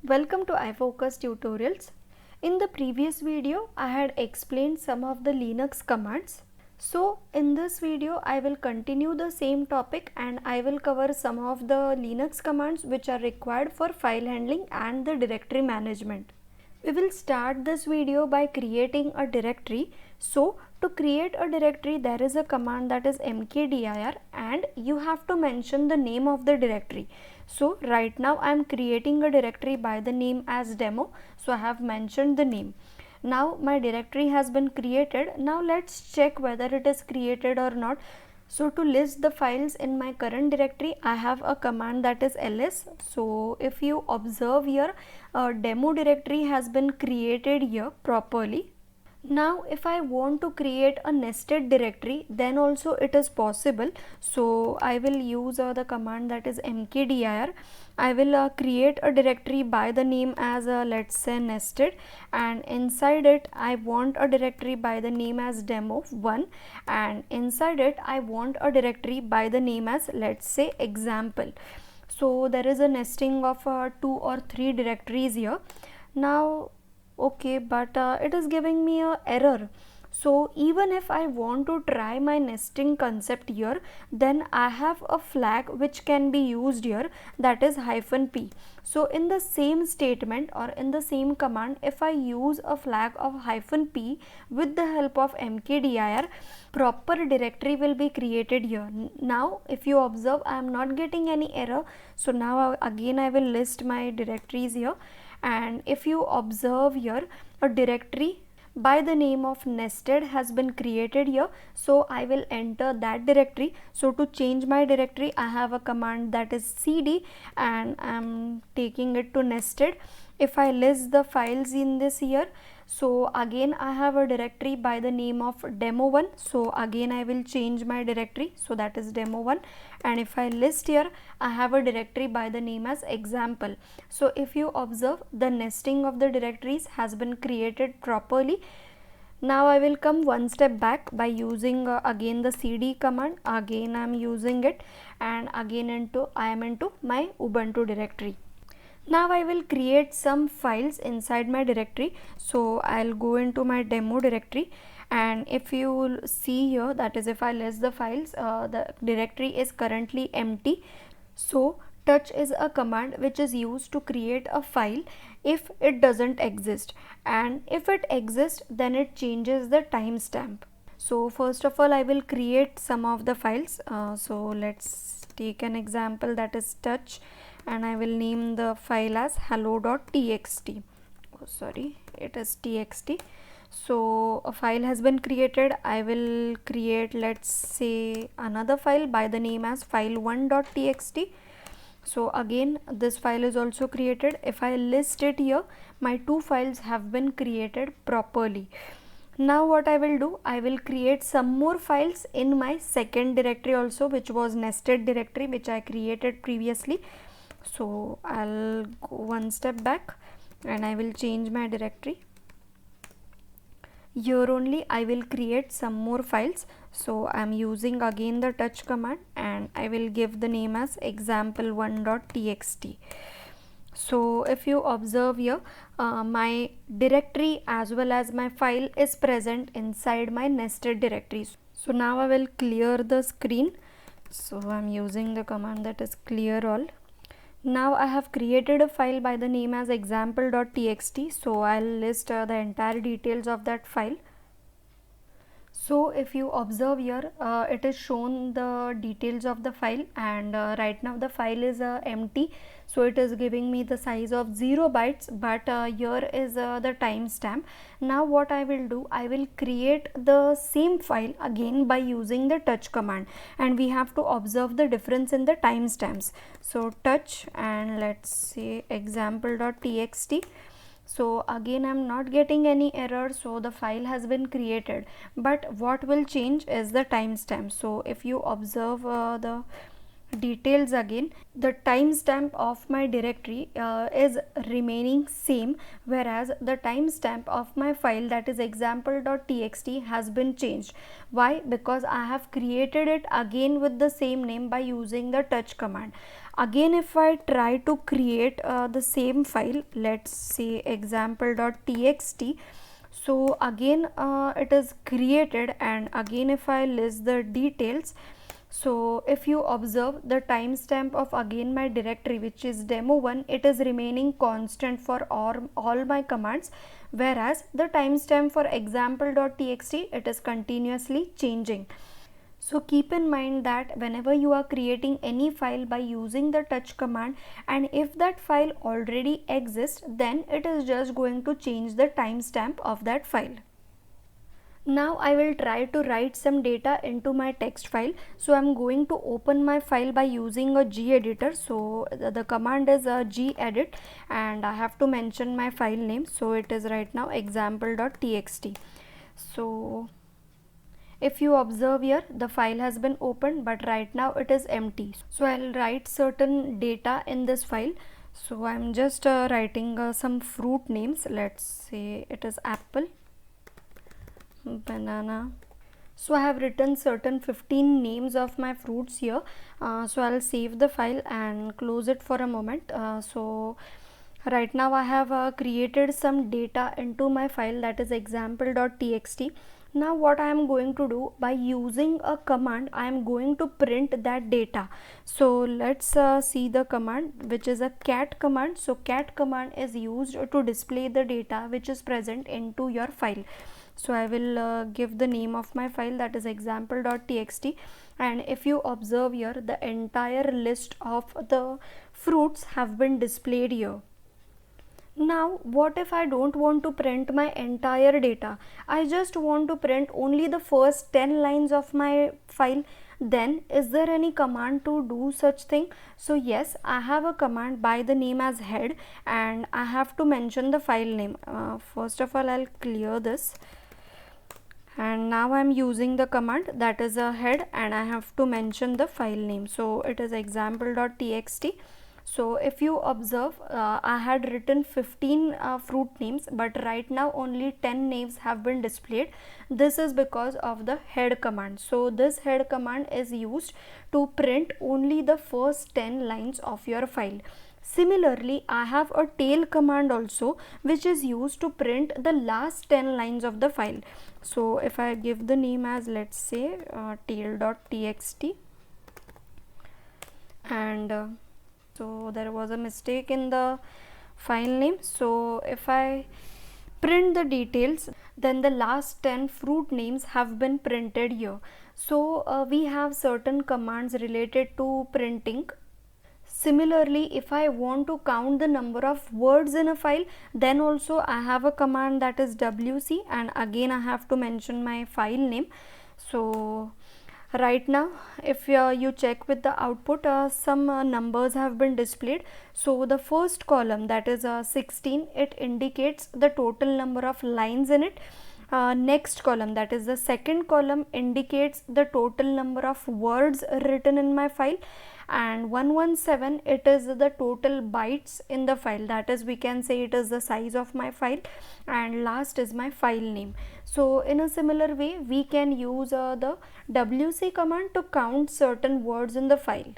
Welcome to iFocus tutorials. In the previous video, I had explained some of the Linux commands. So in this video, I will continue the same topic and I will cover some of the Linux commands which are required for file handling and the directory management. We will start this video by creating a directory. So to create a directory, there is a command that is mkdir and you have to mention the name of the directory. So right now I am creating a directory by the name as demo. So I have mentioned the name. Now my directory has been created. Now let's check whether it is created or not. So to list the files in my current directory, I have a command that is ls. So if you observe here, a demo directory has been created here properly. Now if I want to create a nested directory, then also it is possible. So I will use the command that is mkdir. I will create a directory by the name as let's say nested, and inside it I want a directory by the name as demo1, and inside it I want a directory by the name as let's say example. So there is a nesting of 2 or 3 directories here. Now okay, but it is giving me a error. So even if I want to try my nesting concept here, then I have a flag which can be used here, that is -p. So in the same statement or in the same command, if I use a flag of -p with the help of mkdir, proper directory will be created here. Now if you observe, I am not getting any error. So now again I will list my directories here, and if you observe here, a directory by the name of nested has been created here. So I will enter that directory. So to change my directory, I have a command that is cd and I am taking it to nested. If I list the files in this here, so again I have a directory by the name of demo1. So again I will change my directory, so that is demo1. And if I list here, I have a directory by the name as example. So if you observe, the nesting of the directories has been created properly. Now I will come one step back by using again the cd command. Again I am using it, and again I am into my Ubuntu directory. Now I will create some files inside my directory. So I'll go into my demo directory, and if you will see here, that is if I list the files, the directory is currently empty. So touch is a command which is used to create a file if it doesn't exist, and if it exists, then it changes the timestamp. So first of all I will create some of the files. So let's take an example, that is touch, and I will name the file as hello.txt. Oh, sorry, it is txt. So a file has been created. I will create, let's say, another file by the name as file1.txt. So again this file is also created. If I list it here, my 2 files have been created properly. Now what I will do, I will create some more files in my second directory also, which was nested directory, which I created previously. So I'll go one step back and I will change my directory. Here only I will create some more files. So I am using again the touch command, and I will give the name as example1.txt. So if you observe here, my directory as well as my file is present inside my nested directories. So now I will clear the screen. So I am using the command that is clear all. Now I have created a file by the name as example.txt. So I'll list the entire details of that file. So if you observe here, it is shown the details of the file, and right now the file is empty. So it is giving me the size of 0 bytes, but here is the timestamp. Now what I will do, I will create the same file again by using the touch command, and we have to observe the difference in the timestamps. So touch, and let's say example.txt. So again I am not getting any error, so the file has been created, but what will change is the timestamp. So if you observe the details again, the timestamp of my directory is remaining same, whereas the timestamp of my file, that is example.txt, has been changed. Why? Because I have created it again with the same name by using the touch command. Again, if I try to create the same file, let's say example.txt, so again it is created, and again if I list the details, so if you observe the timestamp of again my directory, which is demo1, it is remaining constant for all my commands, whereas the timestamp for example.txt, it is continuously changing. So keep in mind that whenever you are creating any file by using the touch command, and if that file already exists, then it is just going to change the timestamp of that file. Now I will try to write some data into my text file. So I'm going to open my file by using a gedit. So the command is gedit, and I have to mention my file name. So it is right now example.txt. So if you observe here, the file has been opened, but right now it is empty. So I'll write certain data in this file. So I'm just writing some fruit names. Let's say it is apple, banana. So I have written certain 15 names of my fruits here. So I'll save the file and close it for a moment. So right now I have created some data into my file, that is example.txt. Now what I am going to do, by using a command, I am going to print that data. So let's see the command, which is a cat command. So cat command is used to display the data which is present into your file. So I will give the name of my file, that is example.txt, and if you observe here, the entire list of the fruits have been displayed here. Now what if I don't want to print my entire data? I just want to print only the first 10 lines of my file. Then is there any command to do such thing? So yes, I have a command by the name as head, and I have to mention the file name. First of all, I'll clear this, and now I'm using the command, that is a head, and I have to mention the file name. So it is example.txt. So if you observe, I had written 15 fruit names, but right now only 10 names have been displayed. This is because of the head command. So this head command is used to print only the first 10 lines of your file. Similarly, I have a tail command also, which is used to print the last 10 lines of the file. So if I give the name as, let's say, tail.txt, and so there was a mistake in the file name. So if I print the details, then the last 10 fruit names have been printed here. So we have certain commands related to printing. Similarly, if I want to count the number of words in a file, then also I have a command, that is wc, and again I have to mention my file name. So right now if you check with the output, some numbers have been displayed. So the first column, that is 16, it indicates the total number of lines in it. Next column, that is the second column, indicates the total number of words written in my file, and 117, it is the total bytes in the file, that is, we can say it is the size of my file, and last is my file name. So in a similar way, we can use the wc command to count certain words in the file.